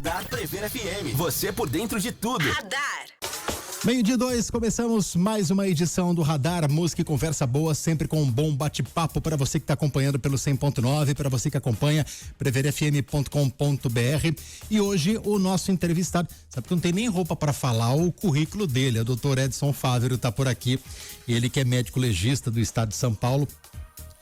Radar Prever FM. Você por dentro de tudo. Radar. 12:02, começamos mais uma edição do Radar, música e conversa boa, sempre com um bom bate-papo para você que está acompanhando pelo 100.9, para você que acompanha preverfm.com.br. E hoje o nosso entrevistado, sabe que não tem nem roupa para falar o currículo dele, o Dr. Edson Fávero está por aqui, ele que é médico legista do estado de São Paulo,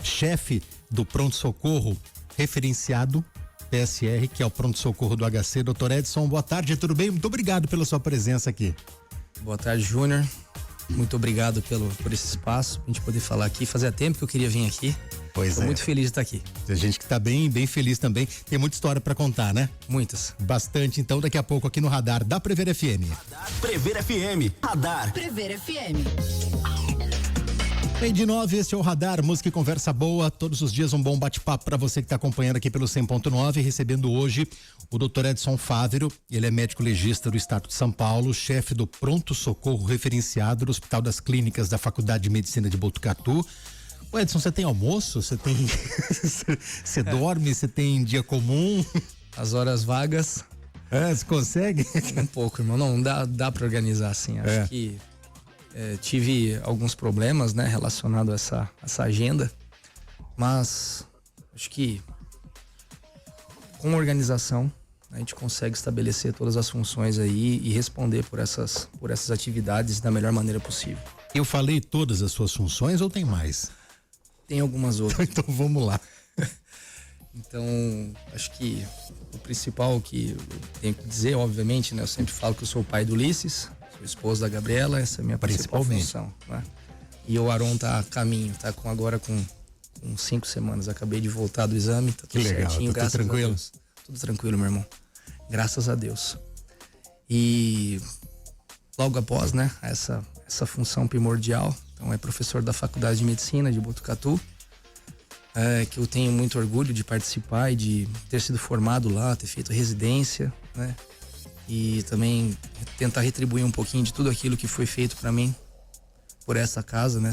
chefe do pronto-socorro referenciado PSR, que é o pronto-socorro do HC. Dr. Edson, boa tarde, tudo bem? Muito obrigado pela sua presença aqui. Boa tarde, Júnior. Muito obrigado por esse espaço, pra gente poder falar aqui. Fazia tempo que eu queria vir aqui. Pois Tô muito feliz de estar aqui. Tem gente que tá bem feliz também. Tem muita história pra contar, né? Muitas. Bastante, então, daqui a pouco aqui no Radar da Prever FM. Radar Prever FM. Radar Prever FM. 12:09, esse é o Radar, música e conversa boa, todos os dias um bom bate-papo para você que está acompanhando aqui pelo 100.9, recebendo hoje o Dr. Edson Fávero, ele é médico legista do estado de São Paulo, chefe do pronto-socorro referenciado do Hospital das Clínicas da Faculdade de Medicina de Botucatu. Ô Edson, você tem almoço? Você tem... você dorme? Você tem dia comum? As horas vagas. Você consegue? Um pouco, irmão, não dá para organizar assim, acho que tive alguns problemas, né, relacionado a essa agenda, mas acho que com organização a gente consegue estabelecer todas as funções aí e responder por essas atividades da melhor maneira possível. Eu falei todas as suas funções ou tem mais? Tem algumas outras. Então vamos lá. Então, acho que o principal que eu tenho que dizer, obviamente, né, eu sempre falo que eu sou o pai do Ulisses, sou esposo da Gabriela, essa é a minha principal função, né? E o Aron tá a caminho, tá agora com 5 semanas, acabei de voltar do exame, tá tudo certinho, tá tudo tranquilo? A Deus. Tudo tranquilo, meu irmão. Graças a Deus. E logo após, né, essa função primordial, então é professor da Faculdade de Medicina de Botucatu, que eu tenho muito orgulho de participar e de ter sido formado lá, ter feito residência, né? E também tentar retribuir um pouquinho de tudo aquilo que foi feito para mim por essa casa, né?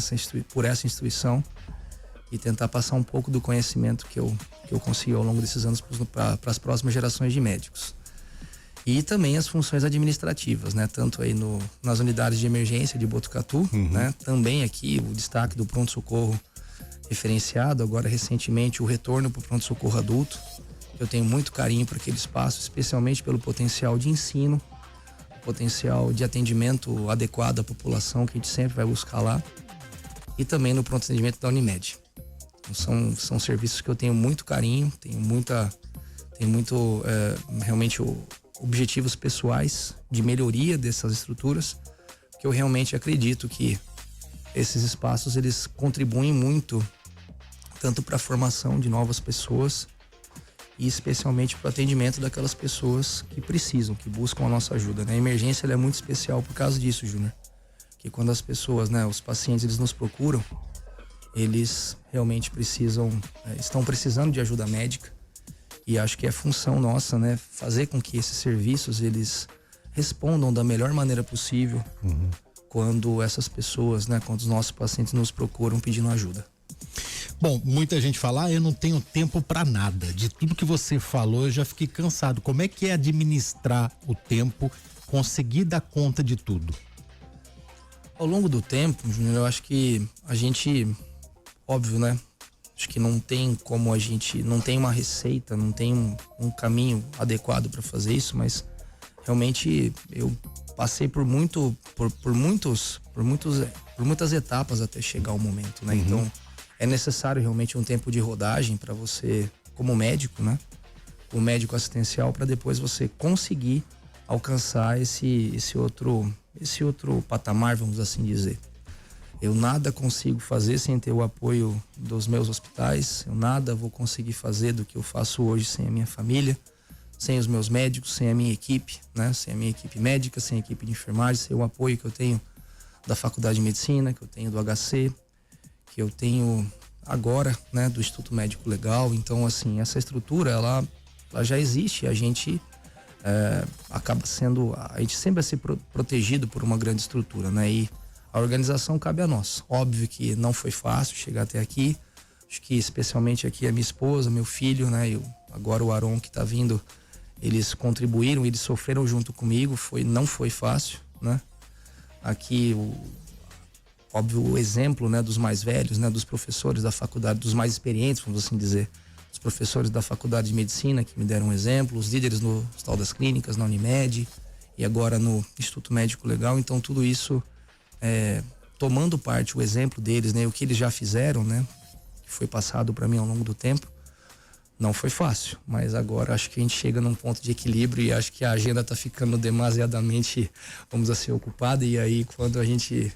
Por essa instituição, e tentar passar um pouco do conhecimento que eu consegui ao longo desses anos para as próximas gerações de médicos. E também as funções administrativas, né? Tanto aí nas unidades de emergência de Botucatu, né? Também aqui o destaque do pronto-socorro referenciado, agora recentemente o retorno para o pronto-socorro adulto. Eu tenho muito carinho por aquele espaço, especialmente pelo potencial de ensino, o potencial de atendimento adequado à população que a gente sempre vai buscar lá, e também no pronto atendimento da Unimed. Então, são serviços que eu tenho muito carinho, tenho realmente objetivos pessoais de melhoria dessas estruturas, que eu realmente acredito que esses espaços eles contribuem muito tanto para a formação de novas pessoas e especialmente para o atendimento daquelas pessoas que precisam, que buscam a nossa ajuda, né? A emergência ela é muito especial por causa disso, Júnior, que quando as pessoas, né, os pacientes, eles nos procuram, eles realmente estão precisando de ajuda médica, e acho que é função nossa, né, fazer com que esses serviços eles respondam da melhor maneira possível quando essas pessoas, né, quando os nossos pacientes nos procuram pedindo ajuda. Bom, muita gente fala, eu não tenho tempo para nada. De tudo que você falou, eu já fiquei cansado. Como é que é administrar o tempo, conseguir dar conta de tudo? Ao longo do tempo, Júnior, eu acho que a gente, óbvio, né? Acho que não tem como a gente, não tem uma receita, não tem um caminho adequado para fazer isso, mas realmente eu passei por muitas etapas até chegar ao momento, né? Então, é necessário realmente um tempo de rodagem para você, como médico, né? O médico assistencial, para depois você conseguir alcançar esse outro patamar, vamos assim dizer. Eu nada consigo fazer sem ter o apoio dos meus hospitais, eu nada vou conseguir fazer do que eu faço hoje sem a minha família, sem os meus médicos, sem a minha equipe, né? Sem a minha equipe médica, sem a equipe de enfermagem, sem o apoio que eu tenho da Faculdade de Medicina, que eu tenho do HC, que eu tenho agora, né, do Instituto Médico Legal. Então, assim, essa estrutura, ela já existe, a gente acaba sendo, a gente sempre vai ser protegido por uma grande estrutura, né, e a organização cabe a nós. Óbvio que não foi fácil chegar até aqui, acho que especialmente aqui a minha esposa, meu filho, né, e agora o Aron que tá vindo eles contribuíram, eles sofreram junto comigo, não foi fácil, né? Aqui, óbvio, o exemplo, né, dos mais velhos, né, dos professores da faculdade, dos mais experientes, vamos assim dizer, os professores da faculdade de medicina que me deram um exemplo, os líderes no Hospital das Clínicas, na Unimed e agora no Instituto Médico Legal. Então tudo isso, tomando parte o exemplo deles, né, o que eles já fizeram, né, que foi passado para mim ao longo do tempo, não foi fácil, mas agora acho que a gente chega num ponto de equilíbrio e acho que a agenda está ficando demasiadamente, vamos dizer, ocupada, e aí quando a gente,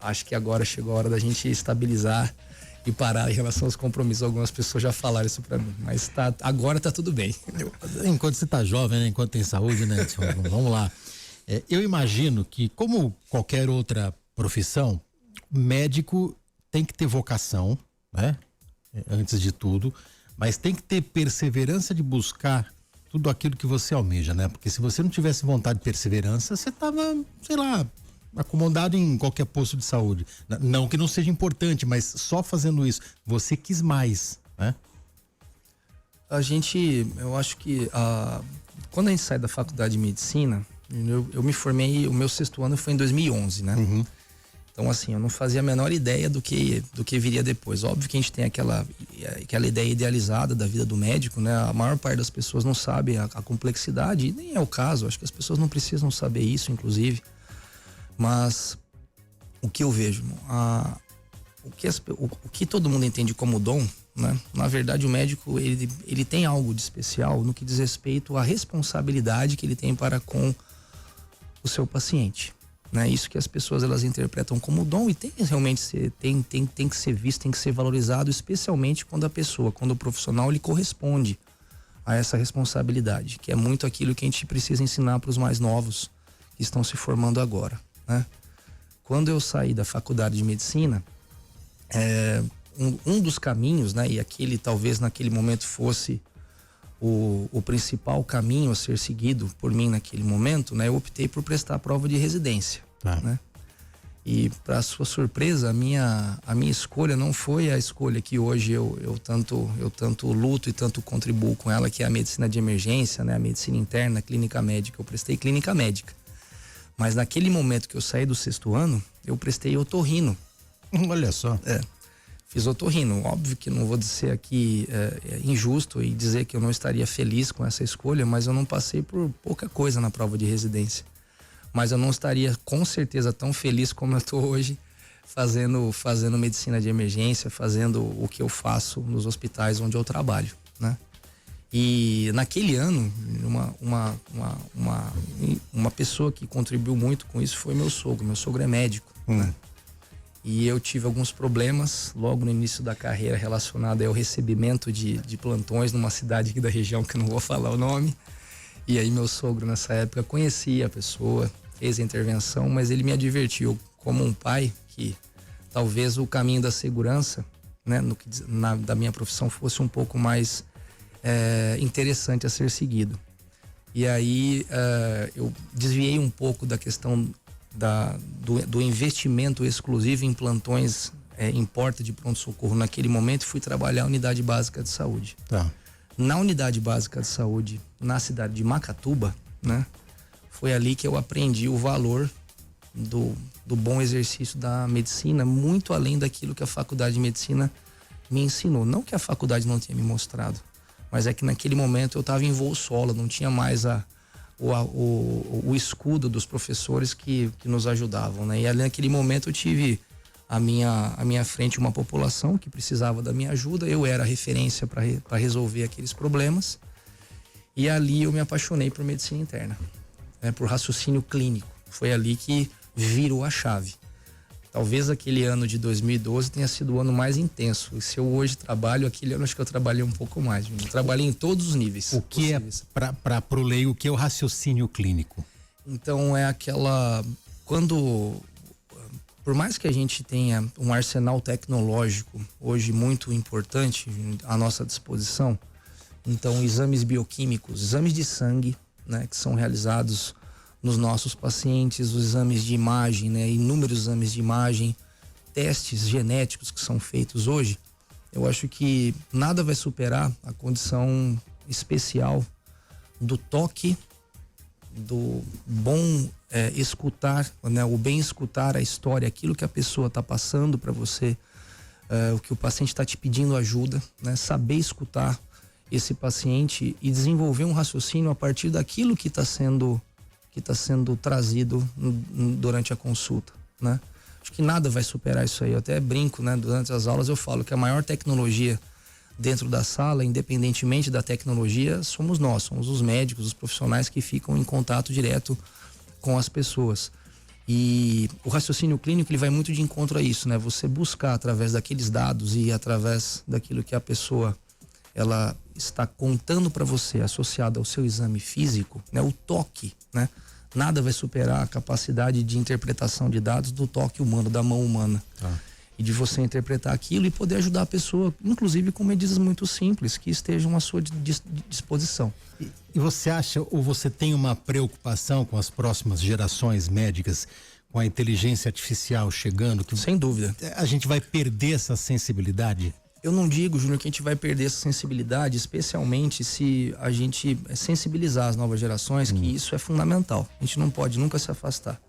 acho que agora chegou a hora da gente estabilizar e parar em relação aos compromissos. Algumas pessoas já falaram isso para mim, mas agora tá tudo bem. Enquanto você tá jovem, né? Enquanto tem saúde, né? Vamos lá. Eu imagino que, como qualquer outra profissão, médico tem que ter vocação, né? Antes de tudo, mas tem que ter perseverança de buscar tudo aquilo que você almeja, né? Porque se você não tivesse vontade de perseverança, você tava, sei lá, acomodado em qualquer posto de saúde. Não que não seja importante, mas só fazendo isso, você quis mais, né? Eu acho que quando a gente sai da faculdade de medicina, eu me formei, o meu 6º ano foi em 2011, né? Uhum. Então, assim, eu não fazia a menor ideia do que viria depois. Óbvio que a gente tem aquela ideia idealizada da vida do médico, né? A maior parte das pessoas não sabe a complexidade, e nem é o caso. Acho que as pessoas não precisam saber isso, inclusive. Mas o que eu vejo, o que todo mundo entende como dom, né? Na verdade, o médico, ele tem algo de especial no que diz respeito à responsabilidade que ele tem para com o seu paciente. Né? Isso que as pessoas elas interpretam como dom, e tem realmente tem que ser visto, tem que ser valorizado, especialmente quando o profissional ele corresponde a essa responsabilidade, que é muito aquilo que a gente precisa ensinar para os mais novos que estão se formando agora, né? Quando eu saí da faculdade de medicina, um dos caminhos, né, e aquele talvez naquele momento fosse o principal caminho a ser seguido por mim naquele momento, né, eu optei por prestar a prova de residência, né? E para sua surpresa, a minha escolha não foi a escolha que hoje eu tanto luto e tanto contribuo com ela, que é a medicina de emergência, né, a medicina interna, a clínica médica. Eu prestei clínica médica. Mas naquele momento que eu saí do 6º ano, eu prestei otorrino. Olha só. Fiz otorrino. Óbvio que não vou dizer aqui injusto e dizer que eu não estaria feliz com essa escolha, mas eu não passei por pouca coisa na prova de residência. Mas eu não estaria com certeza tão feliz como eu estou hoje fazendo medicina de emergência, fazendo o que eu faço nos hospitais onde eu trabalho, né? E naquele ano, uma pessoa que contribuiu muito com isso foi meu sogro. Meu sogro é médico, né? E eu tive alguns problemas logo no início da carreira relacionado ao recebimento de plantões numa cidade aqui da região, que eu não vou falar o nome. E aí meu sogro nessa época conhecia a pessoa, fez a intervenção, mas ele me advertiu como um pai que talvez o caminho da segurança, né, da minha profissão fosse um pouco mais interessante a ser seguido. E aí eu desviei um pouco da questão do investimento exclusivo em plantões em porta de pronto-socorro naquele momento e fui trabalhar a unidade básica de saúde. Tá. Na unidade básica de saúde, na cidade de Macatuba, né? Foi ali que eu aprendi o valor do bom exercício da medicina, muito além daquilo que a faculdade de medicina me ensinou. Não que a faculdade não tenha me mostrado, mas é que naquele momento eu estava em voo solo, não tinha mais o escudo dos professores que nos ajudavam, né? E ali naquele momento eu tive à minha frente uma população que precisava da minha ajuda, eu era a referência para resolver aqueles problemas, e ali eu me apaixonei por medicina interna, né? Por raciocínio clínico. Foi ali que virou a chave. Talvez aquele ano de 2012 tenha sido o ano mais intenso. E se eu hoje trabalho, aquele ano acho que eu trabalhei um pouco mais. Eu trabalhei em todos os níveis. O que possíveis. Pro leigo, o que é o raciocínio clínico? Então é aquela... Por mais que a gente tenha um arsenal tecnológico hoje muito importante à nossa disposição, então exames bioquímicos, exames de sangue, né, que são realizados nos nossos pacientes, os exames de imagem, né, inúmeros exames de imagem, testes genéticos que são feitos hoje, eu acho que nada vai superar a condição especial do toque, do bom escutar, né? O bem escutar a história, aquilo que a pessoa está passando para você, o que o paciente está te pedindo ajuda, né? Saber escutar esse paciente e desenvolver um raciocínio a partir daquilo que está sendo trazido durante a consulta, né? Acho que nada vai superar isso aí. Eu até brinco, né? Durante as aulas eu falo que a maior tecnologia dentro da sala, independentemente da tecnologia, somos nós, somos os médicos, os profissionais que ficam em contato direto com as pessoas. E o raciocínio clínico, ele vai muito de encontro a isso, né? Você buscar através daqueles dados e através daquilo que a pessoa ela está contando para você, associado ao seu exame físico, né? O toque, né? Nada vai superar a capacidade de interpretação de dados do toque humano, da mão humana. E de você interpretar aquilo e poder ajudar a pessoa, inclusive com medidas muito simples, que estejam à sua disposição. E você acha, ou você tem uma preocupação com as próximas gerações médicas, com a inteligência artificial chegando? Que sem dúvida. A gente vai perder essa sensibilidade? Eu não digo, Júnior, que a gente vai perder essa sensibilidade, especialmente se a gente sensibilizar as novas gerações, que isso é fundamental. A gente não pode nunca se afastar.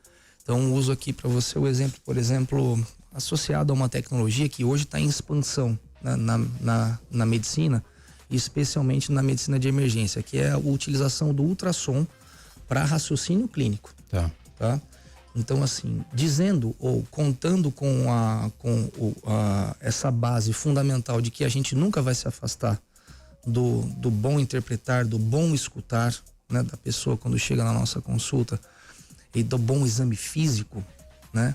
Então, uso aqui para você o exemplo, por exemplo, associado a uma tecnologia que hoje está em expansão na medicina, especialmente na medicina de emergência, que é a utilização do ultrassom para raciocínio clínico. Tá? Então, assim, dizendo ou contando com essa base fundamental de que a gente nunca vai se afastar do bom interpretar, do bom escutar, né, da pessoa quando chega na nossa consulta, e do bom exame físico, né?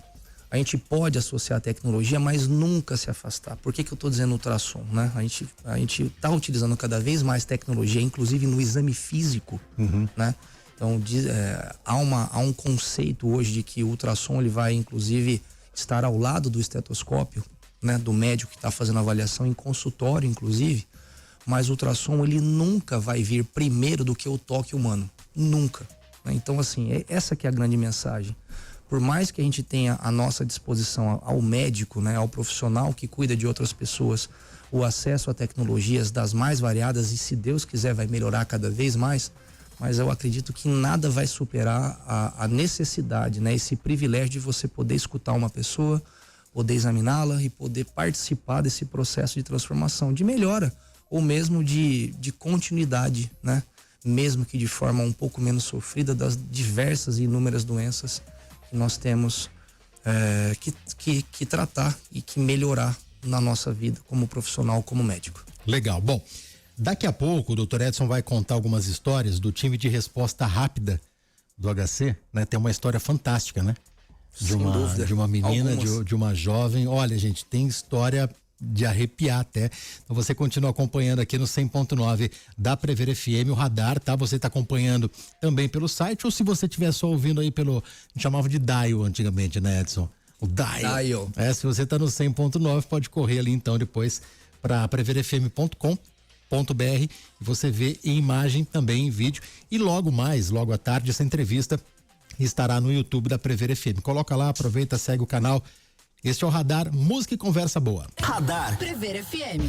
A gente pode associar a tecnologia, mas nunca se afastar. Por que eu estou dizendo ultrassom, né? A gente está utilizando cada vez mais tecnologia, inclusive no exame físico, né? Então, há um conceito hoje de que o ultrassom ele vai, inclusive, estar ao lado do estetoscópio, né? Do médico que está fazendo a avaliação em consultório, inclusive. Mas o ultrassom, ele nunca vai vir primeiro do que o toque humano. Nunca. Né? Então, assim, essa que é a grande mensagem. Por mais que a gente tenha à nossa disposição ao médico, né? Ao profissional que cuida de outras pessoas, o acesso a tecnologias das mais variadas, e se Deus quiser vai melhorar cada vez mais, mas eu acredito que nada vai superar a necessidade, né? Esse privilégio de você poder escutar uma pessoa, poder examiná-la e poder participar desse processo de transformação, de melhora ou mesmo de continuidade, né? Mesmo que de forma um pouco menos sofrida, das diversas e inúmeras doenças que nós temos que tratar e que melhorar na nossa vida como profissional, como médico. Legal. Bom, daqui a pouco o Dr. Edson vai contar algumas histórias do time de resposta rápida do HC, né? Tem uma história fantástica, né? De uma menina, de uma jovem. Olha, gente, tem história de arrepiar até. Então você continua acompanhando aqui no 100.9 da Prever FM, o radar, tá? Você tá acompanhando também pelo site, ou se você estiver só ouvindo aí pelo, a gente chamava de dial antigamente, né, Edson? O dial. Se você tá no 100.9, pode correr ali então depois para preverfm.com.br e você vê em imagem, também em vídeo, e logo à tarde essa entrevista estará no YouTube da Prever FM. Coloca lá, aproveita, segue o canal. Este é o Radar, música e conversa boa. Radar Prever FM.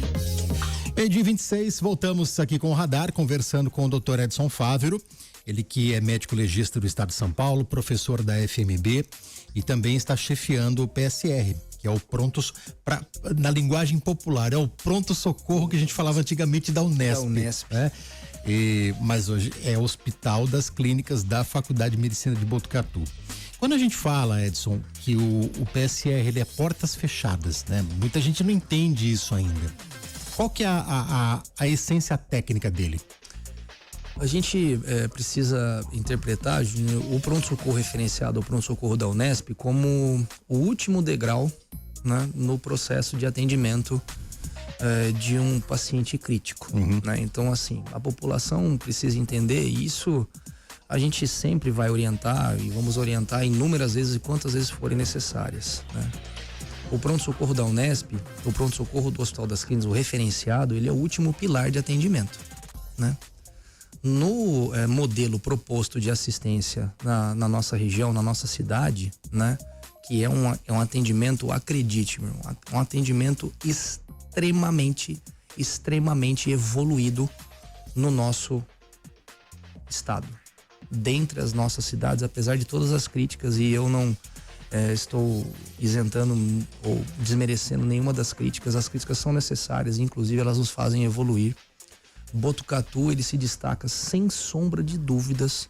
Meio-dia 26, voltamos aqui com o Radar, conversando com o Dr. Edson Fávero, ele que é médico legista do estado de São Paulo, professor da FMB e também está chefiando o PSR, que é o na linguagem popular, é o pronto-socorro que a gente falava antigamente da Unesp. Né? Mas hoje é o Hospital das Clínicas da Faculdade de Medicina de Botucatu. Quando a gente fala, Edson, que o PSR ele é portas fechadas, né? Muita gente não entende isso ainda. Qual que é a essência técnica dele? A gente precisa interpretar o pronto-socorro referenciado ao pronto-socorro da Unesp como o último degrau, né, no processo de atendimento de um paciente crítico. Né? Então, assim, a população precisa entender isso. A gente sempre vai orientar e vamos orientar inúmeras vezes e quantas vezes forem necessárias. Né? O pronto-socorro da Unesp, o pronto-socorro do Hospital das Clínicas, o referenciado, ele é o último pilar de atendimento. Né? No modelo proposto de assistência na nossa região, na nossa cidade, né? Que é um atendimento, acredite, meu irmão, um atendimento extremamente evoluído no nosso estado. Dentre as nossas cidades, apesar de todas as críticas, e eu não estou isentando ou desmerecendo nenhuma das críticas, as críticas são necessárias, inclusive elas nos fazem evoluir. Botucatu, ele se destaca sem sombra de dúvidas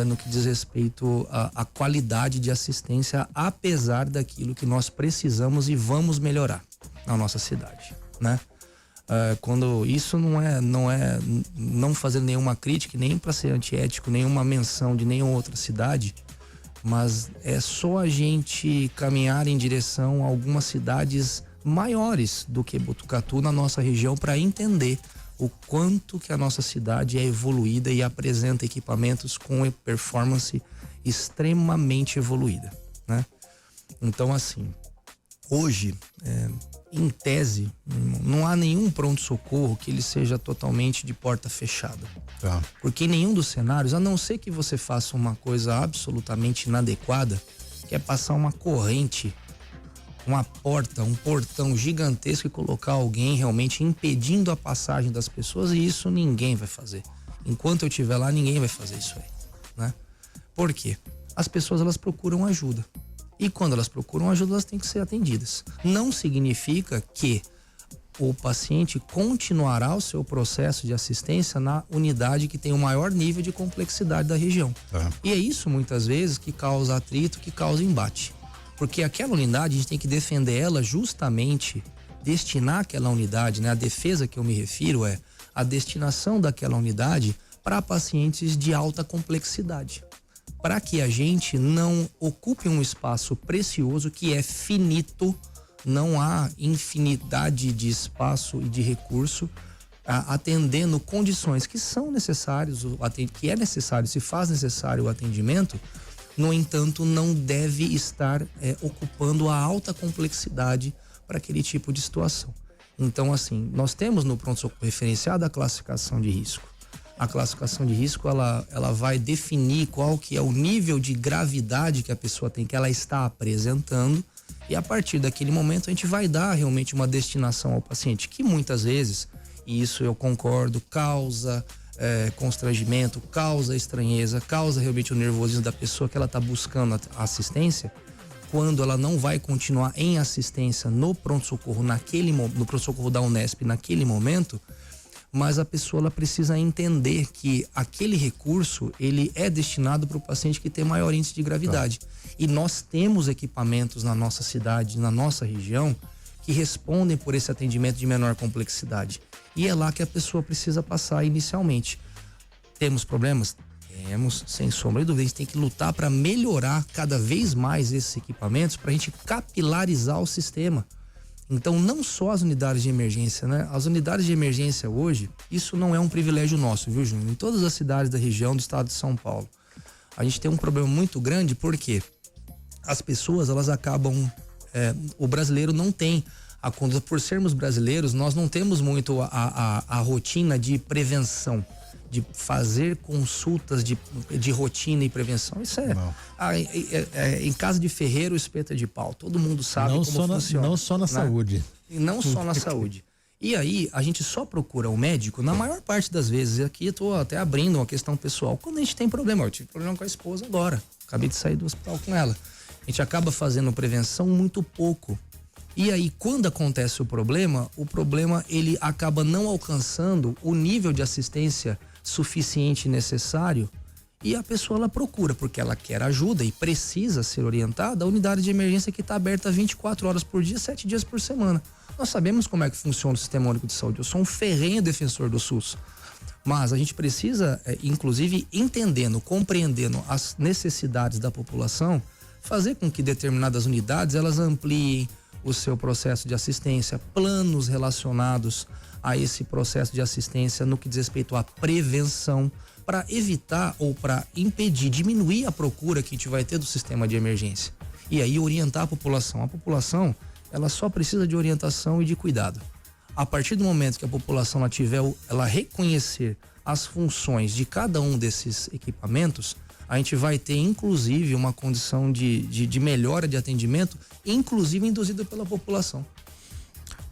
no que diz respeito à qualidade de assistência, apesar daquilo que nós precisamos e vamos melhorar na nossa cidade, né? Quando isso não fazendo nenhuma crítica, nem para ser antiético, nenhuma menção de nenhuma outra cidade, mas é só a gente caminhar em direção a algumas cidades maiores do que Botucatu na nossa região para entender o quanto que a nossa cidade é evoluída e apresenta equipamentos com performance extremamente evoluída, né? Então, assim, hoje, em tese, não há nenhum pronto-socorro que ele seja totalmente de porta fechada. Tá. Porque em nenhum dos cenários, a não ser que você faça uma coisa absolutamente inadequada, que é passar uma corrente, uma porta, um portão gigantesco e colocar alguém realmente impedindo a passagem das pessoas, e isso ninguém vai fazer. Enquanto eu estiver lá, ninguém vai fazer isso aí, né? Por quê? As pessoas, elas procuram ajuda. E quando elas procuram ajuda, elas têm que ser atendidas. Não significa que o paciente continuará o seu processo de assistência na unidade que tem o maior nível de complexidade da região. E é isso, muitas vezes, que causa atrito, que causa embate. Porque aquela unidade, a gente tem que defender ela justamente, destinar aquela unidade, né? A defesa que eu me refiro é a destinação daquela unidade para pacientes de alta complexidade. Para que a gente não ocupe um espaço precioso que é finito, não há infinidade de espaço e de recurso, atendendo condições que são necessárias, que é necessário, se faz necessário o atendimento. No entanto, não deve estar ocupando a alta complexidade para aquele tipo de situação. Então, assim, nós temos no pronto-socorro referenciado a classificação de risco. A classificação de risco, ela vai definir qual que é o nível de gravidade que a pessoa tem, que ela está apresentando, e a partir daquele momento a gente vai dar realmente uma destinação ao paciente, que muitas vezes, e isso eu concordo, causa constrangimento, causa estranheza, causa realmente o nervosismo da pessoa que ela está buscando assistência, quando ela não vai continuar em assistência no pronto-socorro no pronto-socorro da Unesp naquele momento, mas a pessoa ela precisa entender que aquele recurso ele é destinado para o paciente que tem maior índice de gravidade. E nós temos equipamentos na nossa cidade, na nossa região, que respondem por esse atendimento de menor complexidade. E é lá que a pessoa precisa passar inicialmente. Temos problemas? Temos, sem sombra de dúvida. A gente tem que lutar para melhorar cada vez mais esses equipamentos, para a gente capilarizar o sistema. Então, não só as unidades de emergência, né? As unidades de emergência hoje, isso não é um privilégio nosso, viu, Júnior? Em todas as cidades da região do estado de São Paulo, a gente tem um problema muito grande, porque as pessoas, elas acabam... o brasileiro não tem a conduta, por sermos brasileiros, nós não temos muito a rotina de prevenção, de fazer consultas de rotina e prevenção. Isso em casa de ferreiro, espeta de pau. Todo mundo sabe como funciona. Não só na saúde. E não só na saúde. E aí, a gente só procura o médico, na maior parte das vezes, e aqui eu tô até abrindo uma questão pessoal, quando a gente tem problema. Eu tive problema com a esposa agora, acabei de sair do hospital com ela. A gente acaba fazendo prevenção muito pouco. E aí, quando acontece o problema ele acaba não alcançando o nível de assistência suficiente e necessário, e a pessoa ela procura, porque ela quer ajuda e precisa ser orientada, a unidade de emergência que está aberta 24 horas por dia, 7 dias por semana. Nós sabemos como é que funciona o Sistema Único de Saúde. Eu sou um ferrenho defensor do SUS. Mas a gente precisa, inclusive, compreendendo as necessidades da população, fazer com que determinadas unidades elas ampliem o seu processo de assistência, planos relacionados a esse processo de assistência no que diz respeito à prevenção, para evitar ou para impedir, diminuir a procura que a gente vai ter do sistema de emergência. E aí orientar a população. A população, ela só precisa de orientação e de cuidado. A partir do momento que a população ela reconhecer as funções de cada um desses equipamentos, a gente vai ter, inclusive, uma condição de melhora de atendimento, inclusive induzida pela população.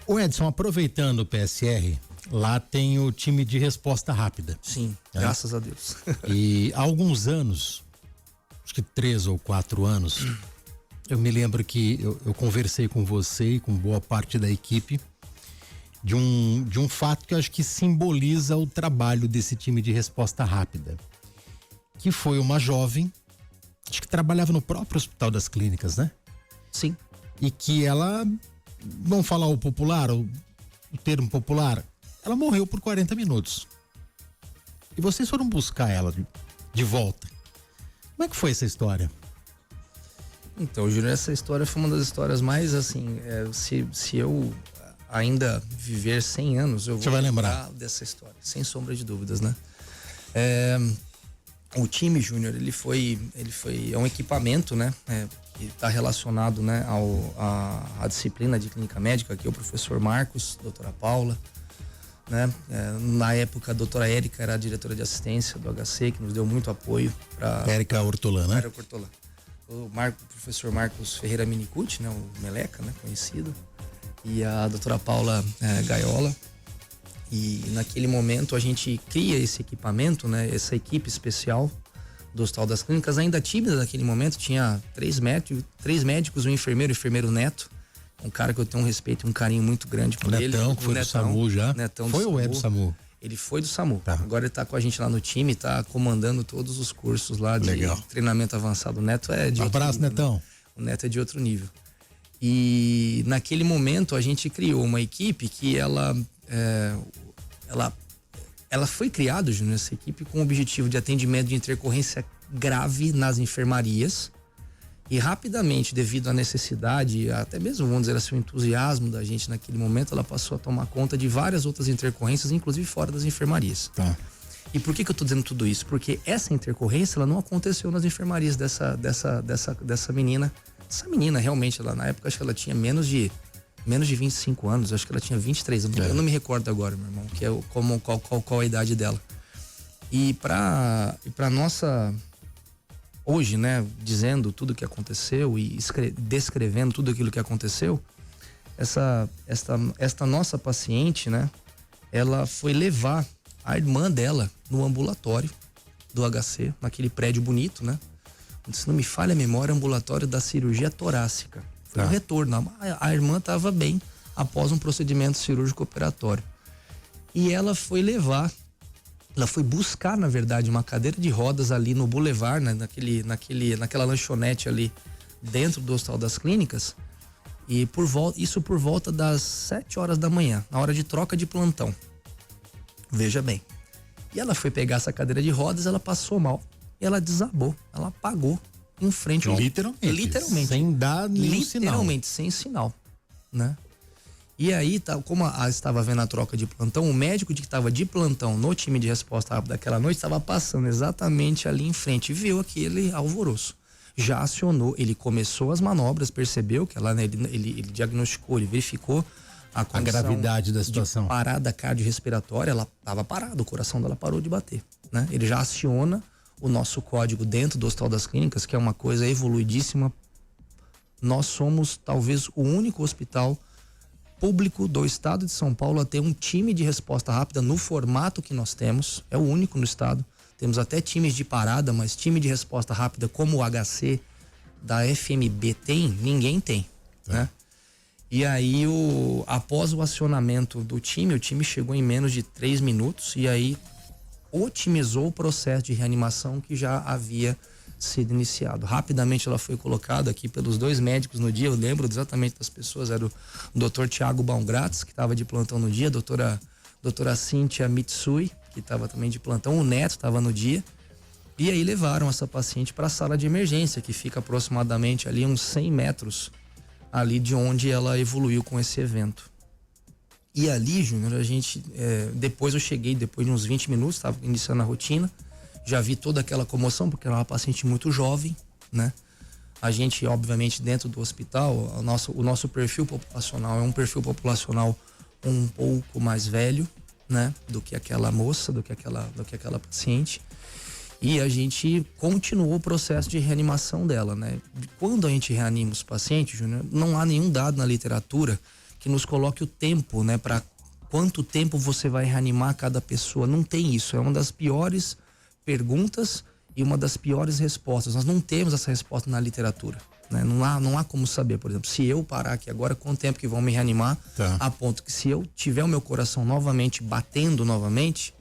O Edson, aproveitando o PSR, Lá tem o time de resposta rápida. Sim, graças a Deus. E há alguns anos, acho que 3 ou 4 anos, eu me lembro que eu conversei com você e com boa parte da equipe de um fato que eu acho que simboliza o trabalho desse time de resposta rápida. Que foi uma jovem, acho que trabalhava no próprio Hospital das Clínicas, né? Sim. E que ela, vamos falar o popular, o termo popular, ela morreu por 40 minutos. E vocês foram buscar ela de volta. Como é que foi essa história? Então, Júnior, essa história foi uma das histórias mais, assim, se eu ainda viver 100 anos, eu vou lembrar dessa história, sem sombra de dúvidas, né? O time, Júnior, é um equipamento, né? Que está relacionado, né, à disciplina de clínica médica, que é o professor Marcos, doutora Paula, né? Na época, a doutora Érica era a diretora de assistência do HC, que nos deu muito apoio. Érica Ortolã, né? Érica Ortolã. O professor Marcos Ferreira Minicucci, né? O Meleca, né? Conhecido. E a doutora Paula Gaiola. E naquele momento a gente cria esse equipamento, né? Essa equipe especial do Hospital das Clínicas, ainda tímida naquele momento, tinha 3 médicos, um enfermeiro Neto, um cara que eu tenho um respeito e um carinho muito grande por ele. Netão, que foi do SAMU já. Netão foi ou é do SAMU? Ele foi do SAMU. Tá. Agora ele tá com a gente lá no time, tá comandando todos os cursos lá de treinamento avançado. O Neto é de outro abraço, nível, Netão. Né? O Neto é de outro nível. E naquele momento a gente criou uma equipe que ela foi criada, Júnior, essa equipe com o objetivo de atendimento de intercorrência grave nas enfermarias. E rapidamente, devido à necessidade, até mesmo, vamos dizer assim, o entusiasmo da gente naquele momento, ela passou a tomar conta de várias outras intercorrências, inclusive fora das enfermarias. Tá. E por que eu tô dizendo tudo isso? Porque essa intercorrência, ela não aconteceu nas enfermarias dessa menina. Essa menina, realmente, ela, na época, acho que ela tinha menos de 25 anos, acho que ela tinha 23 anos. Eu não me recordo agora, meu irmão, que é qual a idade dela. E pra nossa... Hoje, né, dizendo tudo o que aconteceu e descrevendo tudo aquilo que aconteceu, esta nossa paciente, né, ela foi levar a irmã dela no ambulatório do HC, naquele prédio bonito, né? Se não me falha a memória, ambulatório da cirurgia torácica. Foi um retorno. A irmã estava bem após um procedimento cirúrgico operatório. E ela foi buscar, na verdade, uma cadeira de rodas ali no Boulevard, né? naquela lanchonete ali dentro do Hospital das Clínicas. E isso por volta das 7 horas da manhã, na hora de troca de plantão. Veja bem. E ela foi pegar essa cadeira de rodas, ela passou mal. E ela desabou, ela apagou em frente ao... Literalmente. Sem dar nenhum sinal. Literalmente, sem sinal, né? E aí, como estava vendo a troca de plantão, o médico que estava de plantão no time de resposta rápida daquela noite estava passando exatamente ali em frente e viu aquele alvoroço. Já acionou, ele começou as manobras, percebeu que ela, né, ele diagnosticou, ele verificou a gravidade da situação. De parada cardiorrespiratória, ela estava parada, o coração dela parou de bater, né? Ele já aciona o nosso código dentro do Hospital das Clínicas, que é uma coisa evoluidíssima. Nós somos talvez o único hospital público do estado de São Paulo a ter um time de resposta rápida no formato que nós temos. É o único no estado. Temos até times de parada, mas time de resposta rápida como o HC da FMB ninguém tem, né? E aí, após o acionamento do time, o time chegou em menos de 3 minutos e aí otimizou o processo de reanimação que já havia sido iniciado. Rapidamente ela foi colocada aqui pelos 2 médicos no dia, eu lembro exatamente das pessoas, era o Dr. Tiago Baumgratz, que estava de plantão no dia, a doutora Cíntia Mitsui, que estava também de plantão, o Neto estava no dia, e aí levaram essa paciente para a sala de emergência, que fica aproximadamente ali uns 100 metros ali de onde ela evoluiu com esse evento. E ali, Júnior, a gente, depois eu cheguei, depois de uns 20 minutos, estava iniciando a rotina, já vi toda aquela comoção, porque era uma paciente muito jovem, né? A gente, obviamente, dentro do hospital, o nosso perfil populacional é um perfil populacional um pouco mais velho, né? Do que aquela moça, do que aquela paciente. E a gente continuou o processo de reanimação dela, né? Quando a gente reanima os pacientes, Júnior, não há nenhum dado na literatura que nos coloque o tempo, né, para quanto tempo você vai reanimar cada pessoa. Não tem isso. É uma das piores perguntas e uma das piores respostas. Nós não temos essa resposta na literatura, né? Não há como saber, por exemplo, se eu parar aqui agora, quanto tempo que vão me reanimar, a ponto que se eu tiver o meu coração novamente batendo novamente,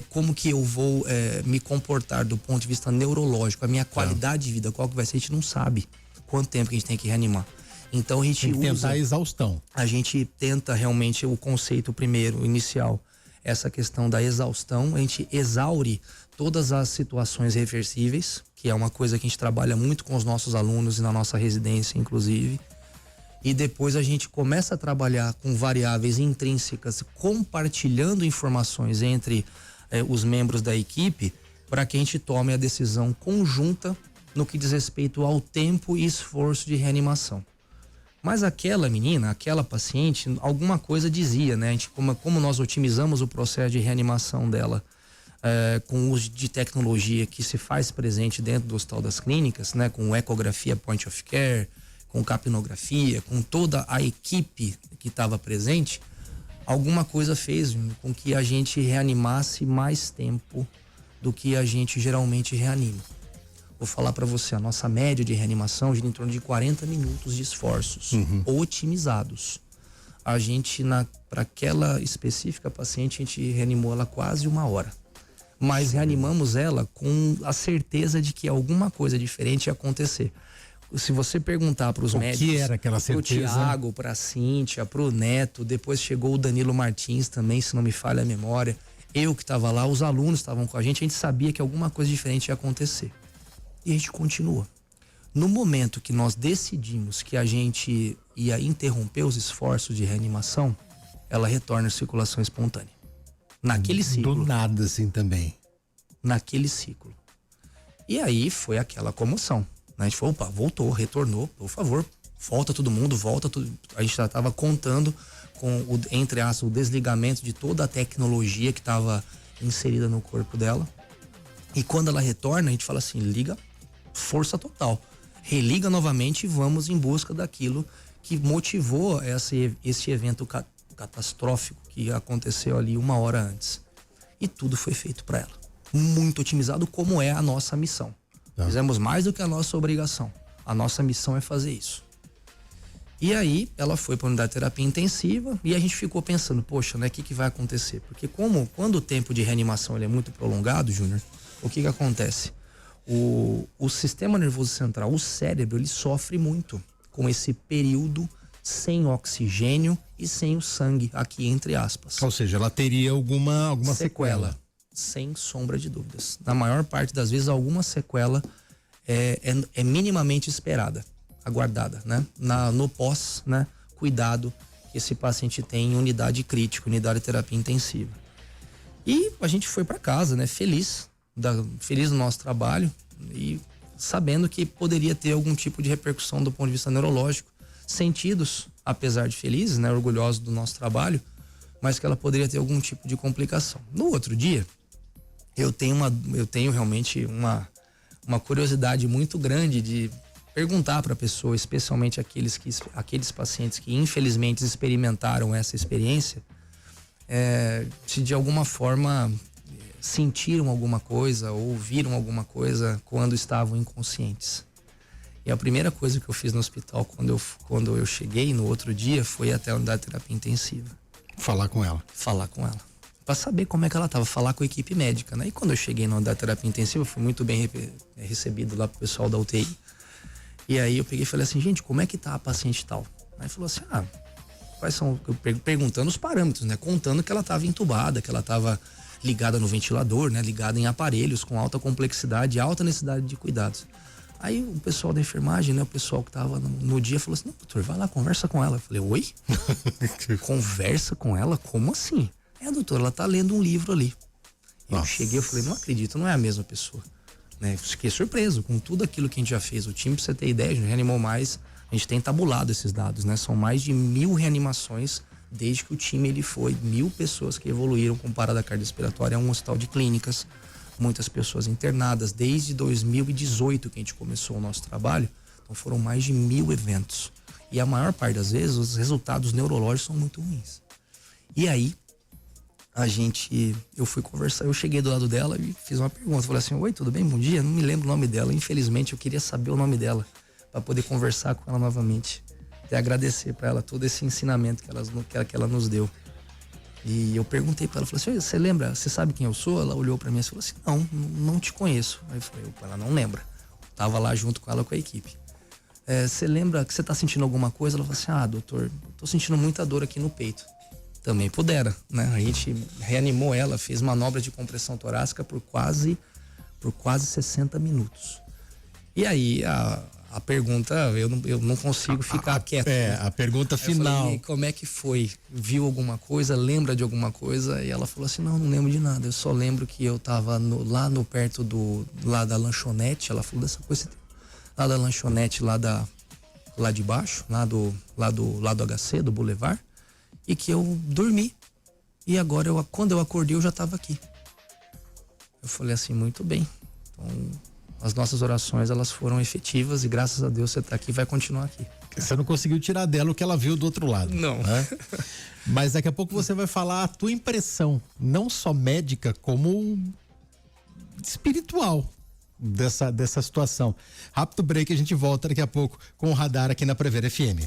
como que eu vou me comportar do ponto de vista neurológico, a minha qualidade de vida, qual que vai ser, a gente não sabe quanto tempo que a gente tem que reanimar. Então a gente tem que tentar a exaustão. A gente tenta realmente o conceito primeiro, inicial, essa questão da exaustão, a gente exaure todas as situações reversíveis, que é uma coisa que a gente trabalha muito com os nossos alunos e na nossa residência, inclusive. E depois a gente começa a trabalhar com variáveis intrínsecas, compartilhando informações entre os membros da equipe, para que a gente tome a decisão conjunta no que diz respeito ao tempo e esforço de reanimação. Mas aquela menina, aquela paciente, alguma coisa dizia, né? A gente, como nós otimizamos o processo de reanimação dela com o uso de tecnologia que se faz presente dentro do Hospital das Clínicas, né? Com ecografia point of care, com capnografia, com toda a equipe que estava presente, alguma coisa fez com que a gente reanimasse mais tempo do que a gente geralmente reanima. Vou falar para você, a nossa média de reanimação gira em torno de 40 minutos de esforços otimizados. A gente, para aquela específica paciente, a gente reanimou ela quase 1 hora. Mas reanimamos ela com a certeza de que alguma coisa diferente ia acontecer. Se você perguntar para os médicos, que era aquela certeza? Pro Tiago, pra Cíntia, pro Neto, depois chegou o Danilo Martins também, se não me falha a memória. Eu que estava lá, os alunos estavam com a gente sabia que alguma coisa diferente ia acontecer. E a gente continua. No momento que nós decidimos que a gente ia interromper os esforços de reanimação, ela retorna à circulação espontânea. Naquele ciclo. Do nada, assim, também. Naquele ciclo. E aí foi aquela comoção. A gente falou, opa, voltou, retornou, por favor, volta todo mundo, volta tudo. A gente já estava contando com entre aspas, o desligamento de toda a tecnologia que estava inserida no corpo dela. E quando ela retorna, a gente fala assim, liga, força total. Religa novamente e vamos em busca daquilo que motivou esse evento catastrófico que aconteceu ali 1 hora antes. E tudo foi feito para ela. Muito otimizado, como é a nossa missão. Fizemos mais do que a nossa obrigação. A nossa missão é fazer isso. E aí, ela foi para a unidade de terapia intensiva e a gente ficou pensando, poxa, né, o que vai acontecer? Porque quando o tempo de reanimação ele é muito prolongado, Júnior, o que acontece? O sistema nervoso central, o cérebro, ele sofre muito com esse período sem oxigênio e sem o sangue, aqui entre aspas. Ou seja, ela teria alguma sequela. Sem sombra de dúvidas. Na maior parte das vezes, alguma sequela é minimamente esperada, aguardada, né? No pós, né? Cuidado que esse paciente tem em unidade crítica, unidade de terapia intensiva. E a gente foi para casa, né? Feliz do nosso trabalho e sabendo que poderia ter algum tipo de repercussão do ponto de vista neurológico, sentidos, apesar de felizes, né? Orgulhosos do nosso trabalho, mas que ela poderia ter algum tipo de complicação. No outro dia, eu tenho realmente uma curiosidade muito grande de perguntar para a pessoa, especialmente aqueles pacientes que infelizmente experimentaram essa experiência, se de alguma forma sentiram alguma coisa ou ouviram alguma coisa quando estavam inconscientes. E a primeira coisa que eu fiz no hospital quando eu cheguei no outro dia foi até a unidade de terapia intensiva. Falar com ela. Para saber como é que ela estava, falar com a equipe médica, né? E quando eu cheguei na unidade de terapia intensiva, fui muito bem recebido lá pro pessoal da UTI. E aí eu peguei e falei assim, gente, como é que tá a paciente tal? Aí falou assim, quais são, perguntando os parâmetros, né? Contando que ela estava entubada, que ela estava ligada no ventilador, né? Ligada em aparelhos com alta complexidade, alta necessidade de cuidados. Aí o pessoal da enfermagem, né? O pessoal que tava no dia falou assim, não, doutor, vai lá, conversa com ela. Eu falei, oi? Conversa com ela? Como assim? Doutor, ela tá lendo um livro ali. Eu cheguei, eu falei, não acredito, não é a mesma pessoa. Né? Fiquei surpreso com tudo aquilo que a gente já fez. O time, pra você ter ideia, a gente reanimou mais, a gente tem tabulado esses dados, né? São mais de 1000 reanimações desde que o time ele foi, 1000 pessoas que evoluíram com parada cardiorrespiratória. É um hospital de clínicas, muitas pessoas internadas, desde 2018 que a gente começou o nosso trabalho. Então foram mais de 1000 eventos. E a maior parte das vezes os resultados neurológicos são muito ruins. E aí, eu fui conversar, eu cheguei do lado dela e fiz uma pergunta. Falei assim: oi, tudo bem? Bom dia. Não me lembro o nome dela. Infelizmente, eu queria saber o nome dela para poder conversar com ela novamente. Até agradecer para ela todo esse ensinamento que ela nos deu. E eu perguntei para ela, falei assim: você lembra, você sabe quem eu sou? Ela olhou para mim e falou assim: não te conheço. Aí eu falei: opa, ela não lembra. Tava lá junto com ela, com a equipe. Você lembra que você tá sentindo alguma coisa? Ela falou assim: doutor, tô sentindo muita dor aqui no peito. Também pudera, né? A gente reanimou ela, fez manobra de compressão torácica por quase 60 minutos. E aí a pergunta, eu não consigo ficar quieto. A pergunta final. Falei: como é que foi? Viu alguma coisa? Lembra de alguma coisa? E ela falou assim: não lembro de nada. Eu só lembro que eu tava lá no perto lá da lanchonete. Ela falou dessa coisa, lá da lanchonete, lá de baixo, lá do HC, do Boulevard. E que eu dormi. E agora, quando eu acordei, eu já estava aqui. Eu falei assim: muito bem. Então, as nossas orações, elas foram efetivas e graças a Deus você está aqui e vai continuar aqui. Você não conseguiu tirar dela o que ela viu do outro lado. Não. Né? Mas daqui a pouco você vai falar a tua impressão, não só médica, como espiritual dessa situação. Rápido break, a gente volta daqui a pouco com o Radar aqui na Prever FM.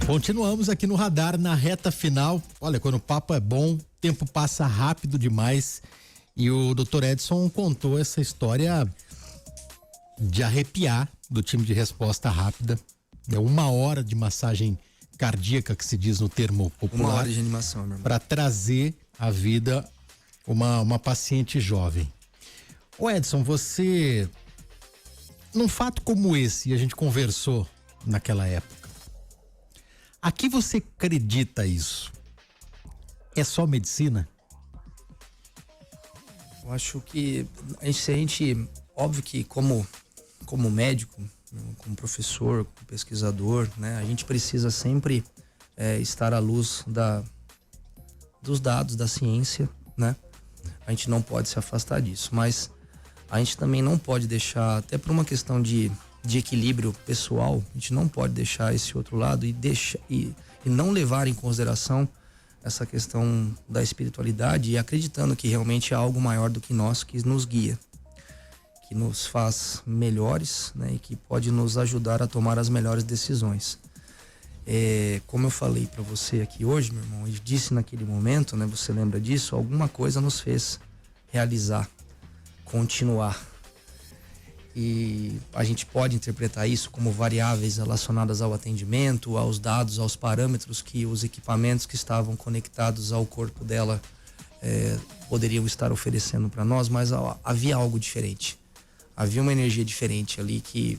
Continuamos aqui no Radar, na reta final. Olha, quando o papo é bom, o tempo passa rápido demais. E o Dr. Edson contou essa história de arrepiar do time de resposta rápida. É 1 hora de massagem cardíaca, que se diz no termo popular. 1 hora de animação, meu irmão. Para trazer à vida uma paciente jovem. Ô Edson, você, num fato como esse, e a gente conversou naquela época, a que você acredita isso? É só medicina? Eu acho que óbvio que como médico, como professor, como pesquisador, né, a gente precisa sempre estar à luz dos dados, da ciência, né? A gente não pode se afastar disso, mas a gente também não pode deixar, até por uma questão de equilíbrio pessoal, a gente não pode deixar esse outro lado e não levar em consideração essa questão da espiritualidade e acreditando que realmente é algo maior do que nós, que nos guia, que nos faz melhores, né, e que pode nos ajudar a tomar as melhores decisões. Como eu falei para você aqui hoje, meu irmão, e disse naquele momento, né, você lembra disso? Alguma coisa nos fez realizar, continuar. E a gente pode interpretar isso como variáveis relacionadas ao atendimento, aos dados, aos parâmetros que os equipamentos que estavam conectados ao corpo dela poderiam estar oferecendo para nós, mas havia algo diferente. Havia uma energia diferente ali que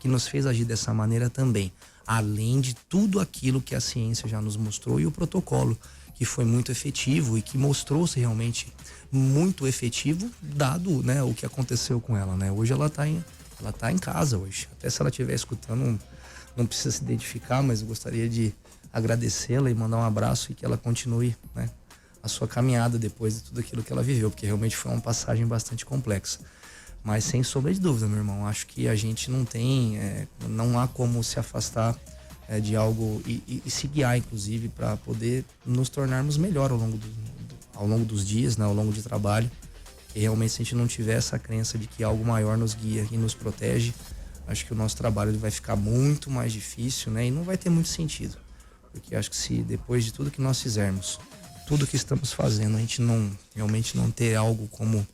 nos fez agir dessa maneira também. Além de tudo aquilo que a ciência já nos mostrou e o protocolo, que foi muito efetivo e que mostrou-se realmente muito efetivo, dado, né, o que aconteceu com ela, né? Hoje ela tá em casa hoje. Até se ela estiver escutando, não precisa se identificar, mas eu gostaria de agradecê-la e mandar um abraço e que ela continue, né, a sua caminhada depois de tudo aquilo que ela viveu, porque realmente foi uma passagem bastante complexa. Mas sem sombra de dúvida, meu irmão, acho que a gente não há como se afastar de algo e se guiar, inclusive, para poder nos tornarmos melhor ao longo dos dias, né, ao longo de trabalho. E realmente, se a gente não tiver essa crença de que algo maior nos guia e nos protege, acho que o nosso trabalho vai ficar muito mais difícil, né, e não vai ter muito sentido. Porque acho que se depois de tudo que nós fizermos, tudo que estamos fazendo, a gente realmente não ter algo como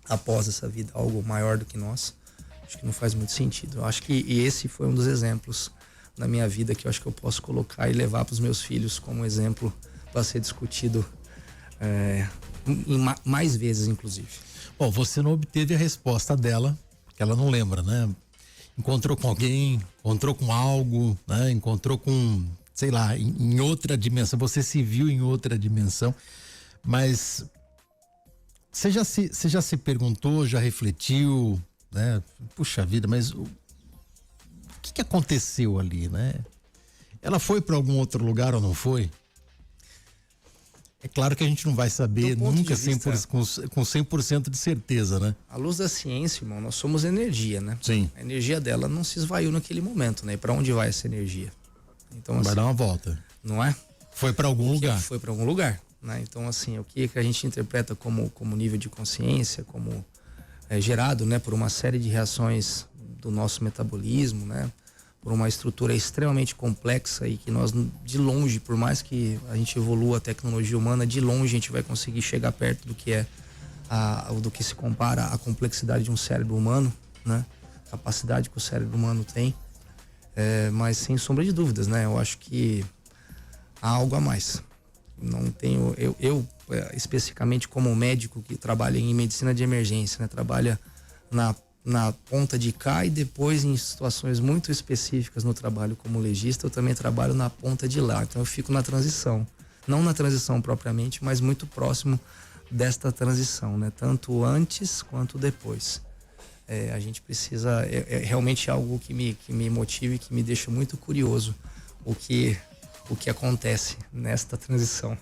após essa vida, algo maior do que nós, acho que não faz muito sentido. Eu acho que esse foi um dos exemplos na minha vida que eu acho que eu posso colocar e levar para os meus filhos como exemplo para ser discutido mais vezes, inclusive. Bom, você não obteve a resposta dela, que ela não lembra, né? Encontrou com alguém, encontrou com algo, né? Encontrou com, sei lá, em outra dimensão. Você se viu em outra dimensão, mas você já se perguntou, já refletiu, né? Puxa vida, mas o que aconteceu ali, né? Ela foi para algum outro lugar ou não foi? É claro que a gente não vai saber nunca 100%, com 100% de certeza, né? À luz da ciência, irmão, nós somos energia, né? Sim. A energia dela não se esvaiu naquele momento, né? E para onde vai essa energia? Então, vai assim, dar uma volta. Não é? Foi para algum lugar. Foi para algum lugar, né? Então, assim, o que a gente interpreta como nível de consciência, como gerado, né, por uma série de reações do nosso metabolismo, né? Por uma estrutura extremamente complexa e que nós, de longe, por mais que a gente evolua a tecnologia humana, de longe a gente vai conseguir chegar perto do que do que se compara à complexidade de um cérebro humano, né? Capacidade que o cérebro humano tem. Mas sem sombra de dúvidas, né? Eu acho que há algo a mais. Não tenho, eu especificamente como médico que trabalha em medicina de emergência, né? Trabalha na ponta de cá e depois em situações muito específicas no trabalho como legista, eu também trabalho na ponta de lá. Então eu fico na transição, não na transição propriamente, mas muito próximo desta transição, né? Tanto antes quanto depois. A gente precisa, realmente algo que me motiva e que me deixa muito curioso o que acontece nesta transição.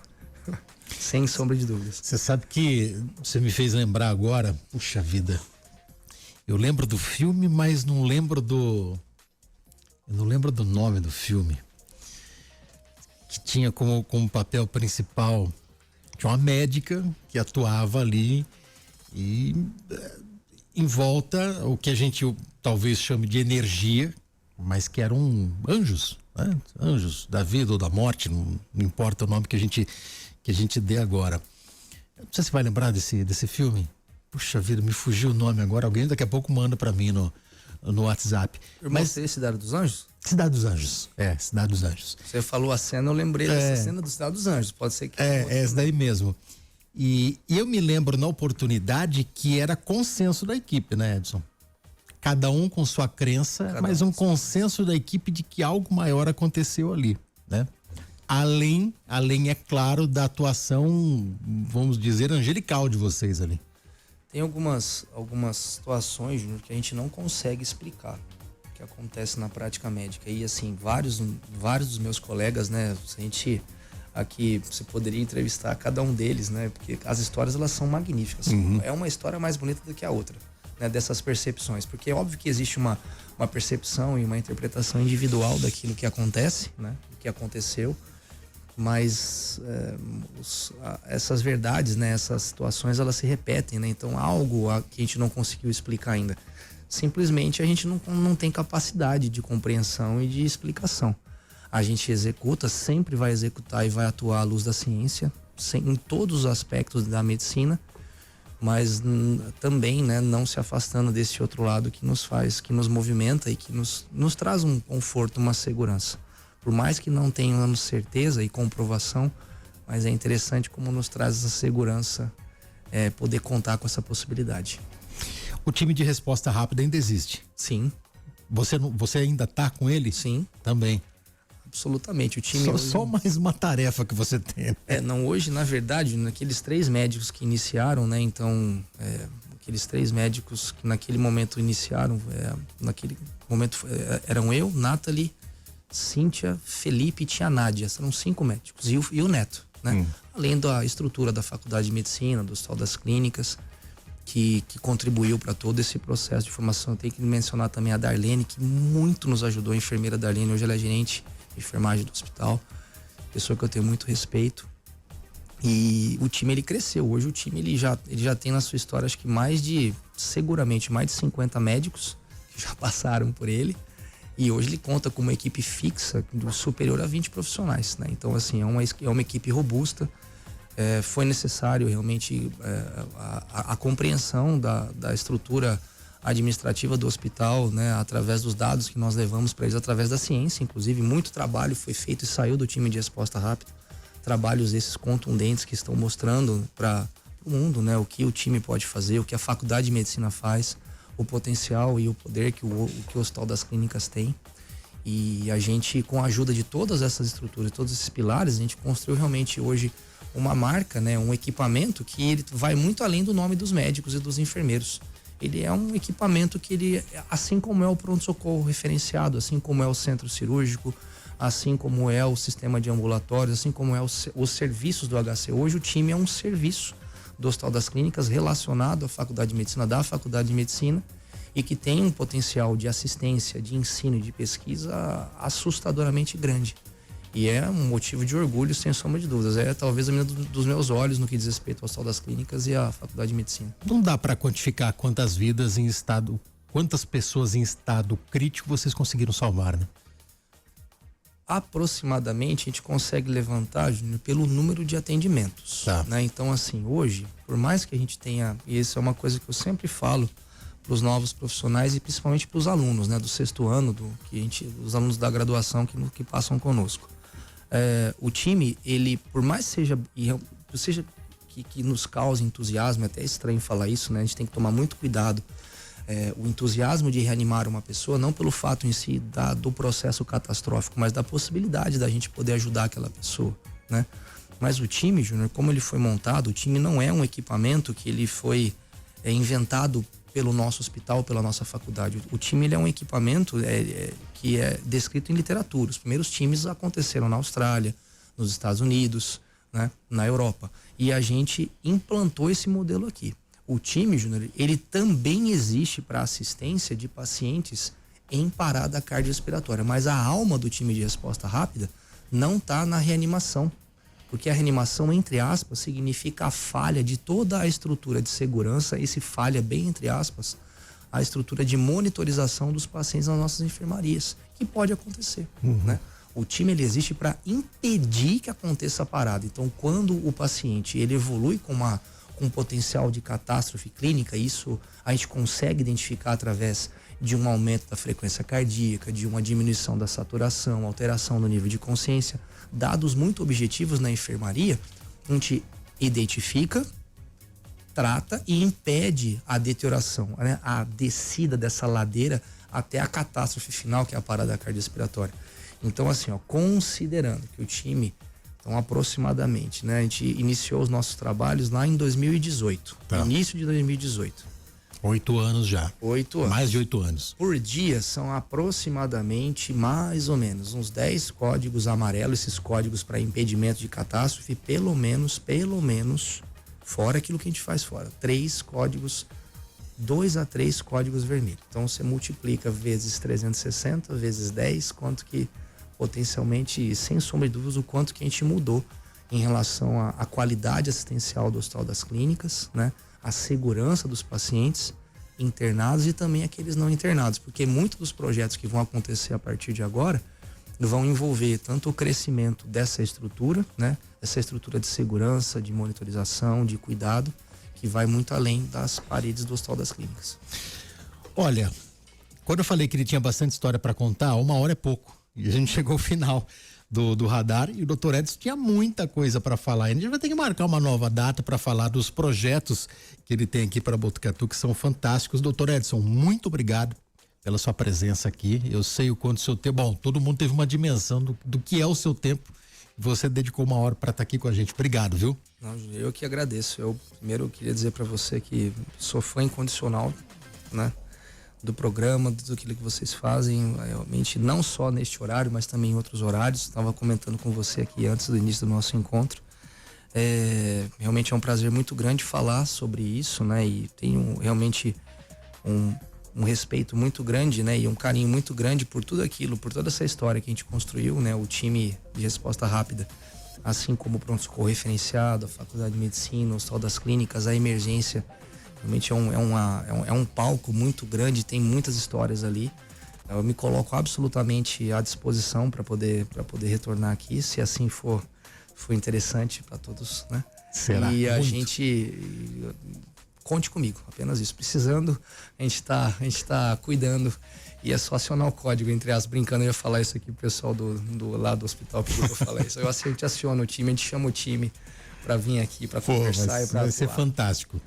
Sem sombra de dúvidas. Você sabe que você me fez lembrar agora, puxa vida, eu lembro do filme, mas não lembro do nome do filme, que tinha como papel principal, tinha uma médica que atuava ali e em volta o que a gente talvez chame de energia, mas que eram anjos, né? Anjos da vida ou da morte, não importa o nome que a gente dê agora. Não sei se vai lembrar desse filme. Puxa vida, me fugiu o nome agora. Alguém daqui a pouco manda pra mim no WhatsApp. Mas Cidade dos Anjos? Cidade dos Anjos. Cidade dos Anjos. Você falou a cena, eu lembrei dessa cena do Cidade dos Anjos. Pode ser que... essa daí mesmo. E eu me lembro na oportunidade que era consenso da equipe, né, Edson? Cada um com sua crença, mas um consenso da equipe de que algo maior aconteceu ali, né? Além, é claro, da atuação, vamos dizer, angelical de vocês ali. Tem algumas situações, Júnior, que a gente não consegue explicar o que acontece na prática médica. E assim, vários dos meus colegas, né, a gente aqui, você poderia entrevistar cada um deles, né, porque as histórias elas são magníficas. É uma história mais bonita do que a outra, né, dessas percepções, porque é óbvio que existe uma percepção e uma interpretação individual daquilo que acontece, né, do que aconteceu. Mas essas verdades, né, essas situações, elas se repetem, né? Então algo que a gente não conseguiu explicar ainda. Simplesmente a gente não tem capacidade de compreensão e de explicação. A gente executa, sempre vai executar e vai atuar à luz da ciência, em todos os aspectos da medicina, mas também, né, não se afastando desse outro lado que nos movimenta e que nos traz um conforto, uma segurança. Por mais que não tenhamos certeza e comprovação, mas é interessante como nos traz essa segurança, poder contar com essa possibilidade. O time de resposta rápida ainda existe? Sim. Você ainda tá com ele? Sim. Também? Absolutamente. O time só mais uma tarefa que você tem. Não, hoje, na verdade, naqueles 3 médicos que iniciaram, né? Então, aqueles 3 médicos que naquele momento iniciaram, naquele momento eram eu, Nathalie, Cíntia, Felipe e tia Nádia. São 5 médicos e o Neto, né? Além da estrutura da Faculdade de Medicina, do Hospital das Clínicas, que contribuiu para todo esse processo de formação. Tem que mencionar também a Darlene, que muito nos ajudou, a enfermeira Darlene. Hoje ela é gerente de enfermagem do hospital, pessoa que eu tenho muito respeito. E o time, ele cresceu. Hoje o time ele já tem na sua história, acho que seguramente mais de 50 médicos que já passaram por ele. E hoje ele conta com uma equipe fixa superior a 20 profissionais, né? Então, assim, é uma equipe robusta. Foi necessário realmente a compreensão da estrutura administrativa do hospital, né? Através dos dados que nós levamos para eles, através da ciência, inclusive. Muito trabalho foi feito e saiu do time de resposta rápida. Trabalhos esses contundentes que estão mostrando para o mundo, né? O que o time pode fazer, o que a Faculdade de Medicina faz, o potencial e o poder que o Hospital das Clínicas tem. E a gente, com a ajuda de todas essas estruturas, todos esses pilares, a gente construiu realmente hoje uma marca, né, um equipamento que ele vai muito além do nome dos médicos e dos enfermeiros. Ele é um equipamento que ele, assim como é o pronto-socorro referenciado, assim como é o centro cirúrgico, assim como é o sistema de ambulatórios, assim como é os serviços do HC. Hoje o time é um serviço do Hospital das Clínicas relacionado à Faculdade de Medicina, da Faculdade de Medicina, e que tem um potencial de assistência, de ensino e de pesquisa assustadoramente grande. E é um motivo de orgulho, sem sombra de dúvidas. É talvez a menina dos meus olhos no que diz respeito ao Hospital das Clínicas e à Faculdade de Medicina. Não dá para quantificar quantas vidas em estado, quantas pessoas em estado crítico vocês conseguiram salvar, né? Aproximadamente a gente consegue levantar, Júnior, pelo número de atendimentos, tá, né? Então, assim, hoje, por mais que a gente tenha, e isso é uma coisa que eu sempre falo para os novos profissionais e principalmente para os alunos, né, do 6º ano, os alunos da graduação que passam conosco. O time, ele, por mais seja que nos cause entusiasmo, é até estranho falar isso, né? A gente tem que tomar muito cuidado. O entusiasmo de reanimar uma pessoa, não pelo fato em si do processo catastrófico, mas da possibilidade da gente poder ajudar aquela pessoa, né? Mas o time, Júnior, como ele foi montado, o time não é um equipamento que ele foi inventado pelo nosso hospital, pela nossa faculdade. O time, ele é um equipamento que é descrito em literatura. Os primeiros times aconteceram na Austrália, nos Estados Unidos, né? Na Europa. E a gente implantou esse modelo aqui. O time, Júnior, ele também existe para assistência de pacientes em parada cardiorrespiratória, mas a alma do time de resposta rápida não está na reanimação, porque a reanimação, entre aspas, significa a falha de toda a estrutura de segurança, esse falha, bem entre aspas, a estrutura de monitorização dos pacientes nas nossas enfermarias, que pode acontecer, né? O time, ele existe para impedir que aconteça a parada. Então, quando o paciente ele evolui com um potencial de catástrofe clínica, isso a gente consegue identificar através de um aumento da frequência cardíaca, de uma diminuição da saturação, alteração no nível de consciência, dados muito objetivos na enfermaria. A gente identifica, trata e impede a deterioração, né? A descida dessa ladeira até a catástrofe final, que é a parada cardiorrespiratória. Então, assim, considerando que o time, então, aproximadamente, né? A gente iniciou os nossos trabalhos lá em 2018. Tá. Início de 2018. 8 anos já. 8 anos. Mais de 8 anos. Por dia são aproximadamente, mais ou menos, uns 10 códigos amarelos, esses códigos para impedimento de catástrofe, pelo menos, fora aquilo que a gente faz fora. 3 códigos, 2 a 3 códigos vermelhos. Então você multiplica vezes 360, vezes 10, quanto que potencialmente, sem sombra de dúvidas, o quanto que a gente mudou em relação à qualidade assistencial do Hospital das Clínicas, né? A segurança dos pacientes internados e também aqueles não internados, porque muitos dos projetos que vão acontecer a partir de agora vão envolver tanto o crescimento dessa estrutura, né? Essa estrutura de segurança, de monitorização, de cuidado, que vai muito além das paredes do Hospital das Clínicas. Olha, quando eu falei que ele tinha bastante história para contar, 1 hora é pouco. E a gente chegou ao final do radar e o Dr. Edson tinha muita coisa para falar. A gente vai ter que marcar uma nova data para falar dos projetos que ele tem aqui para Botucatu, que são fantásticos. Dr. Edson, muito obrigado pela sua presença aqui. Eu sei o quanto o seu tempo... Bom, todo mundo teve uma dimensão do que é o seu tempo. Você dedicou 1 hora para estar aqui com a gente. Obrigado, viu? Não, eu que agradeço. Eu primeiro queria dizer para você que sou fã incondicional, né? Do programa, do que vocês fazem, realmente não só neste horário, mas também em outros horários. Estava comentando com você aqui antes do início do nosso encontro. Realmente é um prazer muito grande falar sobre isso, né? E tenho realmente um respeito muito grande, né? E um carinho muito grande por tudo aquilo, por toda essa história que a gente construiu, né? O time de resposta rápida, assim como o pronto-socorro referenciado, a Faculdade de Medicina, o Hospital das Clínicas, a emergência. Realmente é um palco muito grande, tem muitas histórias ali. Eu me coloco absolutamente à disposição para poder retornar aqui, se assim for interessante para todos, né? Será? E a muito. gente conte comigo, apenas isso. Precisando, a gente tá cuidando. E é só acionar o código, entre as brincando, eu ia falar isso aqui pro pessoal lá do hospital, pediu pra eu falar isso. A gente aciona o time, a gente chama o time para vir aqui, para conversar e para vai ser fantástico.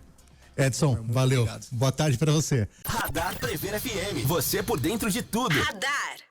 Edson, valeu. Obrigado. Boa tarde para você. Radar Prever FM. Você por dentro de tudo. Radar.